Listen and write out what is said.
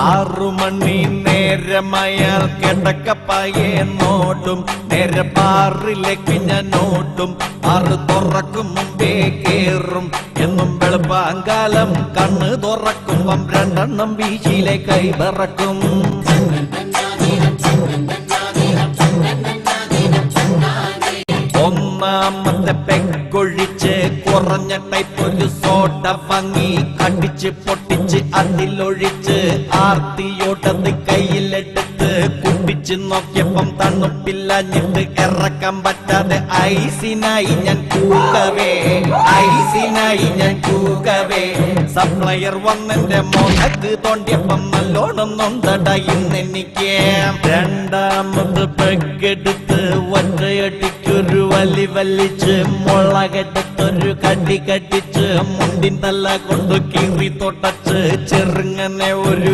6 മണി നേരമയാൾ കിടക്കപ്പായെ നോട്ടും നേരെ ബാറിലേക്ക് ഞാൻ നോട്ടും 6 തുറക്കും മുമ്പേ കേറും എന്നും വെളുപ്പാങ്കാലം കണ്ണ് തുറക്കുമ്പം 2 വീശിലെ കൈ പറക്കും ഒന്നാമത്തെ പെക്കൊഴിച്ച് കുറഞ്ഞ ടൈപ്പ് ഒരു സോഡ വാങ്ങി കടിച്ച് പൊട്ടിച്ച് അതിലൊഴിച്ച് ആർത്തിയോട്ടത് കയ്യിലെടുത്ത് കുടിച്ച് നോക്കിയപ്പം തണുപ്പില്ലാഞ്ഞിട്ട് ഇറക്കാൻ പറ്റാതെ ഐസിനായി ഞാൻ കൂകവേ സപ്ലയർ വന്നെന്റെ മോഹക്ക് തോണ്ടിയപ്പം നല്ലോണം നൊന്തട ഇന്നെനിക്ക് രണ്ടാമത് പെക്കെടുത്ത് ഒറ്റയടിക്കൊരു വലി വലിച്ച് മുളകെടുത്തൊരു കടി കടിച്ച് മുണ്ടിൻ തല കൊണ്ട് കീറി തൊട്ടച്ച് ചെറുങ്ങനെ ഒരു